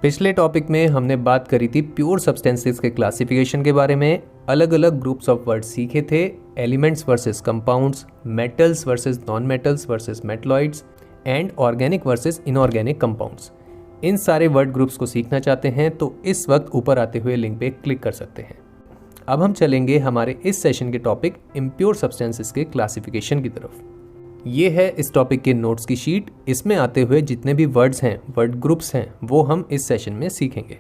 पिछले टॉपिक में हमने बात करी थी प्योर सब्सटेंसेस के क्लासिफिकेशन के बारे में। अलग अलग ग्रुप्स ऑफ वर्ड्स सीखे थे, elements versus compounds, metals versus non metals versus metalloids and organic versus inorganic compounds. इन सारे वर्ड ग्रुप्स को सीखना चाहते हैं तो इस वक्त ऊपर आते हुए लिंक पे क्लिक कर सकते हैं। अब हम चलेंगे हमारे इस सेशन के टॉपिक इम्प्योर सब्सटेंसेस के क्लासिफिकेशन की तरफ। ये है इस टॉपिक के नोट्स की शीट। इसमें आते हुए जितने भी वर्ड्स हैं, वर्ड ग्रुप्स हैं, वो हम इस सेशन में सीखेंगे।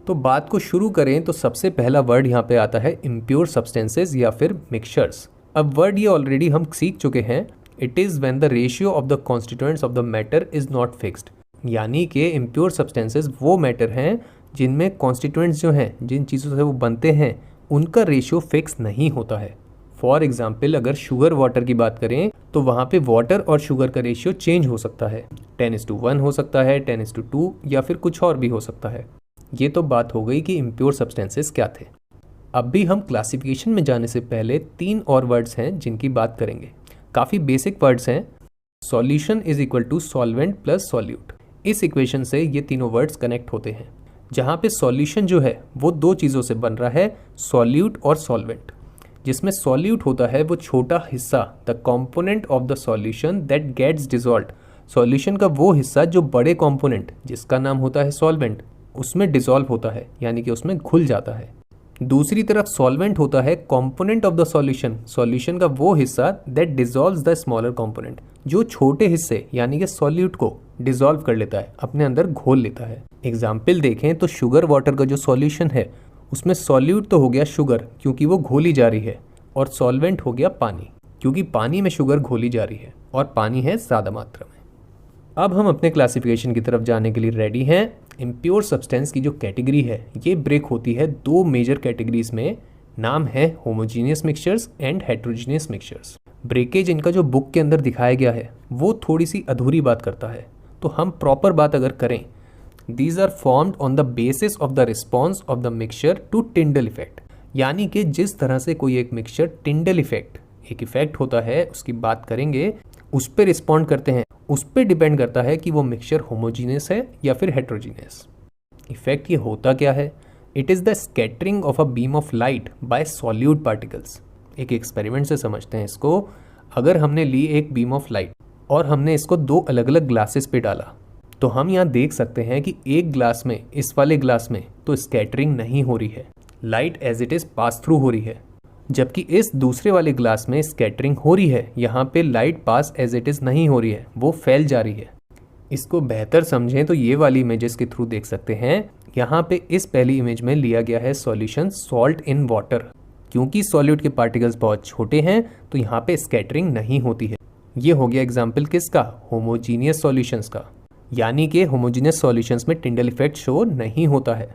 तो बात को शुरू करें तो सबसे पहला वर्ड यहाँ पे आता है इम्प्योर सब्सटेंसेस या फिर मिक्सचर्स। अब वर्ड ये ऑलरेडी हम सीख चुके हैं। It is when the ratio of the constituents of the matter is not fixed, यानी कि इम्प्योर सब्सटेंसेस वो मैटर हैं जिनमें कॉन्स्टिट्यूएंट्स जो हैं, जिन चीज़ों से वो बनते हैं, उनका रेशियो फिक्स नहीं होता है। फॉर एग्जाम्पल अगर शुगर वाटर की बात करें तो वहाँ पे वाटर और शुगर का रेशियो चेंज हो सकता है, 10:1 हो सकता है, 10:2 या फिर कुछ और भी हो सकता है। ये तो बात हो गई कि इम्प्योर सब्सटेंसेस क्या थे। अब भी हम क्लासिफिकेशन में जाने से पहले 3 और वर्ड्स हैं जिनकी बात करेंगे। काफ़ी बेसिक वर्ड्स हैं। Solution is equal to solvent plus solute. इस इक्वेशन से ये तीनों वर्ड्स कनेक्ट होते हैं, जहाँ पे सॉल्यूशन जो है वो 2 चीज़ों से बन रहा है, सॉल्यूट और सॉल्वेंट। जिसमें सॉल्यूट होता है वो छोटा हिस्सा, the component of the solution that gets dissolved. Solution का वो हिस्सा जो बड़े कॉम्पोनेंट जिसका नाम होता है सॉल्वेंट, उसमें डिजॉल्व होता है, यानी कि उसमें घुल जाता है। दूसरी तरफ सॉल्वेंट होता है component of the solution, solution का वो हिस्सा that dissolves the smaller component, जो छोटे हिस्से यानी कि सॉल्यूट को डिजॉल्व कर लेता है, अपने अंदर घोल लेता है। एग्जाम्पल देखें तो शुगर वाटर का जो सॉल्यूशन है उसमें सॉल्यूट तो हो गया शुगर क्योंकि वो घोली जा रही है, और सॉल्वेंट हो गया पानी क्योंकि पानी में शुगर घोली जा रही है और पानी है ज़्यादा मात्रा में। अब हम अपने क्लासिफिकेशन की तरफ जाने के लिए रेडी हैं। इम्प्योर सब्सटेंस की जो कैटेगरी है ये ब्रेक होती है 2 मेजर कैटेगरीज में। नाम है homogeneous mixtures and heterogeneous mixtures. Breakage इनका जो बुक के अंदर दिखाया गया है वो थोड़ी सी अधूरी बात करता है, तो हम प्रॉपर बात अगर करें, These are formed on the basis of the response of the mixture to Tyndall effect। यानी कि जिस तरह से कोई एक मिक्सचर टिंडल इफेक्ट, एक इफेक्ट होता है उसकी बात करेंगे, उस पर रिस्पॉन्ड करते हैं, उस पर डिपेंड करता है कि वो मिक्सचर होमोजीनियस है या फिर हेट्रोजीनियस। इफेक्ट ये होता क्या है? It is the scattering of a beam of light by solute particles. एक एक्सपेरिमेंट से समझते हैं इसको। अगर हमने ली एक बीम ऑफ लाइट और हमने इसको 2 अलग अलग ग्लासेस पे डाला, तो हम यहाँ देख सकते हैं कि एक ग्लास में, इस वाले ग्लास में तो स्कैटरिंग नहीं हो रही है, light as it is pass through हो रही है, जबकि इस दूसरे वाले ग्लास में स्कैटरिंग हो रही है। यहाँ पे light pass as it is नहीं हो रही है, वो फैल जा रही है। इसको बेहतर समझें तो ये वाली इमेजेस के थ्रू देख सकते हैं। यहाँ पे इस पहली इमेज में लिया गया है सॉल्यूशन सॉल्ट इन वाटर। क्योंकि सॉल्यूट के पार्टिकल्स बहुत छोटे हैं तो यहाँ पे स्कैटरिंग नहीं होती है। ये हो गया एग्जाम्पल किसका? होमोजीनियस सॉल्यूशंस का। यानी कि होमोजीनियस सॉल्यूशंस में टिंडल इफेक्ट शो नहीं होता है।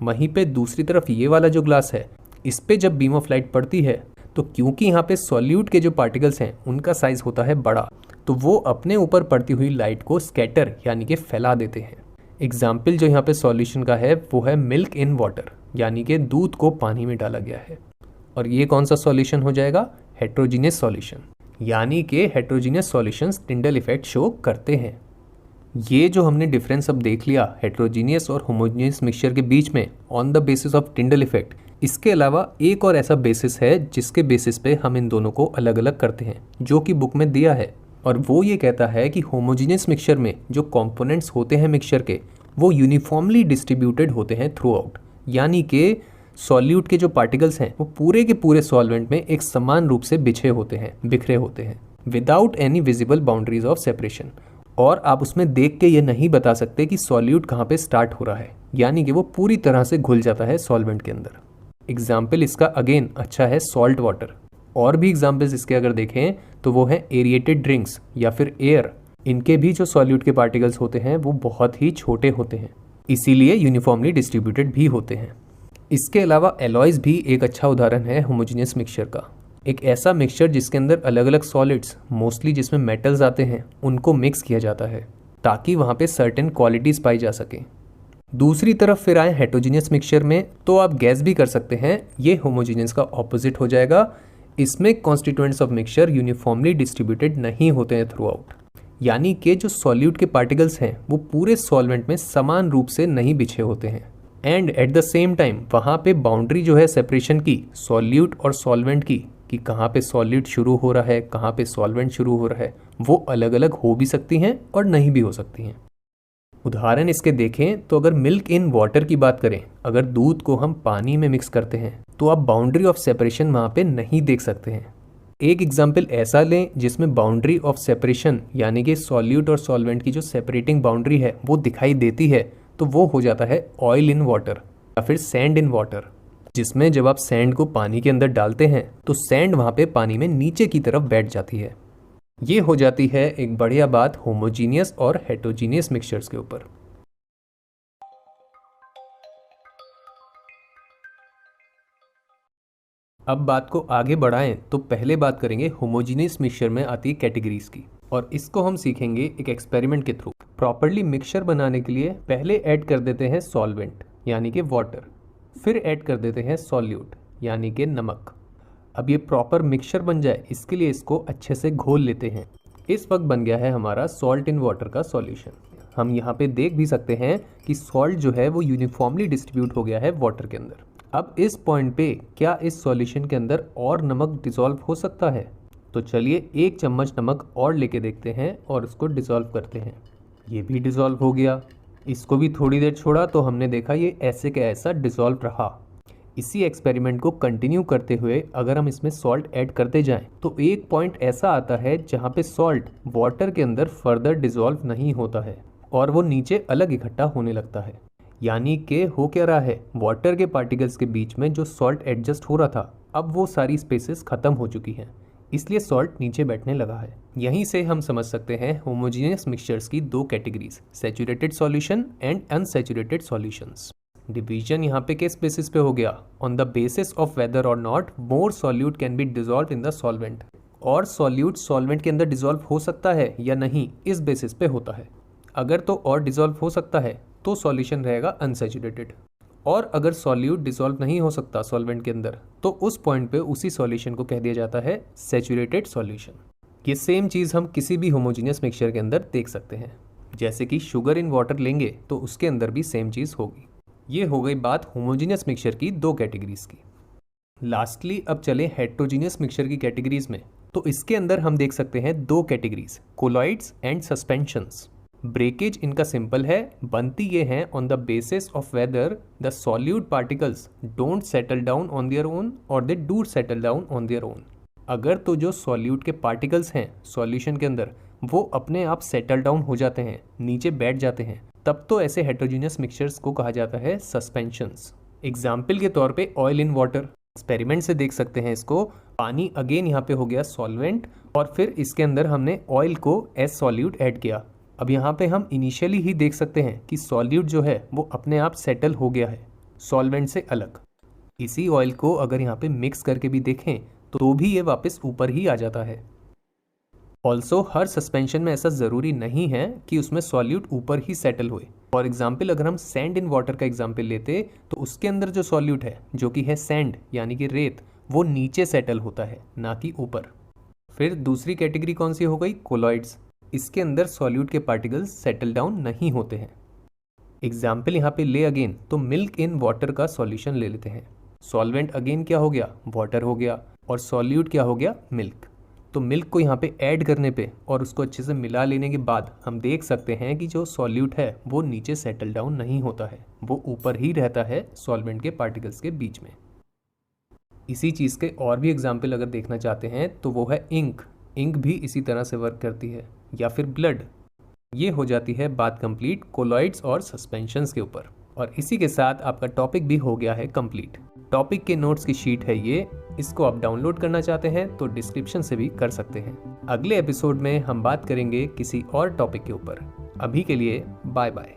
वहीं पे दूसरी तरफ ये वाला जो ग्लास है, इस पे जब बीम ऑफ लाइट पड़ती है तो क्योंकि यहाँ पे सॉल्यूट के जो पार्टिकल्स हैं उनका साइज होता है बड़ा, तो वो अपने ऊपर पड़ती हुई लाइट को स्कैटर यानी कि फैला देते हैं। एग्जाम्पल जो यहाँ पे सॉल्यूशन का है वो है मिल्क इन वाटर, यानी कि दूध को पानी में डाला गया है। और ये कौन सा सॉल्यूशन हो जाएगा? Heterogeneous solution. यानी कि heterogeneous solutions Tyndall effect show करते हैं। ये जो हमने डिफरेंस अब देख लिया हेट्रोजीनियस और होमोजीनियस मिक्सचर के बीच में on the basis of Tyndall effect, इसके अलावा एक और ऐसा बेसिस है जिसके बेसिस पे हम इन दोनों को अलग अलग करते हैं, जो कि बुक में दिया है। और वो ये कहता है कि होमोजीनियस मिक्सचर में जो कंपोनेंट्स होते हैं मिक्सचर के, वो यूनिफॉर्मली डिस्ट्रीब्यूटेड होते हैं थ्रू आउट। यानी कि सॉल्यूट के जो पार्टिकल्स हैं वो पूरे के पूरे सॉल्वेंट में एक समान रूप से बिछे होते हैं, बिखरे होते हैं, without any visible boundaries of separation. और आप उसमें देख के ये नहीं बता सकते कि सॉल्यूट कहाँ पे स्टार्ट हो रहा है, यानी कि वो पूरी तरह से घुल जाता है सॉल्वेंट के अंदर। एग्जाम्पल इसका अगेन अच्छा है सॉल्ट वाटर। और भी एग्जाम्पल्स इसके अगर देखें तो वो है एरिएटेड ड्रिंक्स या फिर एयर। इनके भी जो सॉल्यूट के पार्टिकल्स होते हैं वो बहुत ही छोटे होते हैं, इसीलिए यूनिफॉर्मली डिस्ट्रीब्यूटेड भी होते हैं। इसके अलावा एलॉयज भी एक अच्छा उदाहरण है होमोजीनियस मिक्सचर का। एक ऐसा मिक्सचर जिसके अंदर अलग अलग सॉलिड्स, मोस्टली जिसमें मेटल्स आते हैं, उनको मिक्स किया जाता है ताकि वहाँ पे सर्टेन क्वालिटीज़ पाई जा सकें। दूसरी तरफ फिर आए हेट्रोजीनियस मिक्सचर में, तो आप गैस भी कर सकते हैं ये होमोजीनियस का ऑपोजिट हो जाएगा। इसमें constituents of mixture uniformly distributed नहीं होते हैं थ्रू आउट। यानी कि जो सॉल्यूट के पार्टिकल्स हैं वो पूरे सॉल्वेंट में समान रूप से नहीं बिछे होते हैं। And at the same time वहाँ पे बाउंड्री जो है सेपरेशन की सॉल्यूट और सॉल्वेंट की, कि कहाँ पे सॉल्यूट शुरू हो रहा है, कहाँ पे सॉल्वेंट शुरू हो रहा है, वो अलग अलग हो भी सकती हैं और नहीं भी हो सकती हैं। उदाहरण इसके देखें तो अगर मिल्क इन वाटर की बात करें, अगर दूध को हम पानी में मिक्स करते हैं तो आप बाउंड्री ऑफ सेपरेशन वहाँ पे नहीं देख सकते हैं। एक एग्जाम्पल ऐसा लें जिसमें बाउंड्री ऑफ सेपरेशन यानी कि सॉल्यूट और सॉल्वेंट की जो सेपरेटिंग बाउंड्री है वो दिखाई देती है, तो वो हो जाता है ऑयल इन वाटर या फिर सैंड इन वाटर, जिसमें जब आप सैंड को पानी के अंदर डालते हैं तो सैंड वहाँ पे पानी में नीचे की तरफ बैठ जाती है। ये हो जाती है एक बढ़िया बात होमोजीनियस और हेटरोजीनियस मिक्सचर्स के ऊपर। अब बात को आगे बढ़ाएं तो पहले बात करेंगे होमोजीनियस मिक्सचर में आती कैटेगरीज की, और इसको हम सीखेंगे एक एक्सपेरिमेंट के थ्रू। प्रॉपरली मिक्सचर बनाने के लिए पहले ऐड कर देते हैं सॉल्वेंट यानी कि वाटर, फिर ऐड कर देते हैं सॉल्यूट यानी कि नमक। अब ये प्रॉपर मिक्सचर बन जाए इसके लिए इसको अच्छे से घोल लेते हैं। इस वक्त बन गया है हमारा सॉल्ट इन वाटर का सॉल्यूशन। हम यहाँ पे देख भी सकते हैं कि सॉल्ट जो है वो यूनिफॉर्मली डिस्ट्रीब्यूट हो गया है वाटर के अंदर। अब इस पॉइंट पे क्या इस सॉल्यूशन के अंदर और नमक डिसॉल्व हो सकता है? तो चलिए 1 चम्मच नमक और लेके देखते हैं और उसको डिसॉल्व करते हैं। ये भी डिसॉल्व हो गया। इसको भी थोड़ी देर छोड़ा तो हमने देखा ये ऐसे का ऐसा डिसॉल्व रहा। इसी एक्सपेरिमेंट को कंटिन्यू करते हुए अगर हम इसमें सॉल्ट ऐड करते जाएं तो एक पॉइंट ऐसा आता है जहां पे सॉल्ट वाटर के अंदर फर्दर डिसॉल्व नहीं होता है और वो नीचे अलग इकट्ठा होने लगता है। यानी कि हो क्या रहा है, वाटर के पार्टिकल्स के बीच में जो सॉल्ट एडजस्ट हो रहा था अब वो सारी स्पेसेस खत्म हो चुकी हैं, इसलिए सॉल्ट नीचे बैठने लगा है। यहीं से हम समझ सकते हैं होमोजीनियस मिक्सचर्स की 2 categories, saturated solution and unsaturated solutions. Division यहाँ पे किस बेसिस पे हो गया? On the basis of whether or not more solute can be dissolve in the solvent, और सॉल्यूट सॉल्वेंट के अंदर डिसॉल्व हो सकता है या नहीं, इस बेसिस पे होता है। अगर तो और डिसॉल्व हो सकता है तो सॉल्यूशन रहेगा अनसैचुरेटेड, और अगर सॉल्यूट डिसॉल्व नहीं हो सकता सॉल्वेंट के अंदर तो उस पॉइंट पे उसी सॉल्यूशन को कह दिया जाता है सैचुरेटेड सॉल्यूशन। ये सेम चीज़ हम किसी भी होमोजीनियस मिक्सचर के अंदर देख सकते हैं। जैसे कि शुगर इन वाटर लेंगे तो उसके अंदर भी सेम चीज़ होगी। ये हो गई बात होमोजीनियस मिक्सचर की 2 कैटेगरीज की। लास्टली अब चले हेट्रोजीनियस मिक्सचर की कैटेगरीज में। तो इसके अंदर हम देख सकते हैं 2 categories, colloids and suspensions. Breakage इनका सिंपल है, बनती ये हैं on the basis of whether the solute particles don't settle down on their own or they do settle down on their own. अगर तो जो सॉल्यूट के पार्टिकल्स हैं सॉल्यूशन के अंदर वो अपने आप सेटल डाउन हो जाते हैं, नीचे बैठ जाते हैं, तब तो ऐसे हेट्रोजीनियस मिक्सचर्स को कहा जाता है सस्पेंशंस। एग्जाम्पल के तौर पे ऑयल इन वाटर, एक्सपेरिमेंट से देख सकते हैं इसको। पानी अगेन यहाँ पे हो गया सॉल्वेंट और फिर इसके अंदर हमने ऑयल को एज सॉल्यूट ऐड किया। अब यहाँ पे हम इनिशियली ही देख सकते हैं कि सॉल्यूट जो है वो अपने आप सेटल हो गया है सॉल्वेंट से अलग। इसी ऑयल को अगर यहाँ पे मिक्स करके भी देखें तो भी ये वापस ऊपर ही आ जाता है। ऑल्सो हर सस्पेंशन में ऐसा ज़रूरी नहीं है कि उसमें सॉल्यूट ऊपर ही सेटल हुए। फॉर एग्जाम्पल अगर हम सैंड इन वाटर का एग्जाम्पल लेते तो उसके अंदर जो सॉल्यूट है जो कि है सैंड यानी कि रेत, वो नीचे सेटल होता है ना कि ऊपर। फिर दूसरी कैटेगरी कौन सी हो गई? कोलॉइड्स। इसके अंदर सॉल्यूट के पार्टिकल्स सेटल डाउन नहीं होते हैं। एग्जाम्पल यहाँ पे ले अगेन तो मिल्क इन वाटर का सॉल्यूशन ले लेते हैं। सॉल्वेंट अगेन क्या हो गया? वाटर हो गया, और सॉल्यूट क्या हो गया? मिल्क। तो मिल्क को यहाँ पे ऐड करने पे और उसको अच्छे से मिला लेने के बाद हम देख सकते हैं कि जो सॉल्यूट है वो नीचे सेटल डाउन नहीं होता है, वो ऊपर ही रहता है सॉल्वेंट के पार्टिकल्स के बीच में। इसी चीज़ के और भी एग्जाम्पल अगर देखना चाहते हैं तो वो है इंक। इंक भी इसी तरह से वर्क करती है, या फिर ब्लड। ये हो जाती है बात कंप्लीट कोलॉइड्स और सस्पेंशंस के ऊपर। और इसी के साथ आपका टॉपिक भी हो गया है कंप्लीट। टॉपिक के नोट्स की शीट है ये, इसको आप डाउनलोड करना चाहते हैं तो डिस्क्रिप्शन से भी कर सकते हैं। अगले एपिसोड में हम बात करेंगे किसी और टॉपिक के ऊपर। अभी के लिए बाय बाय।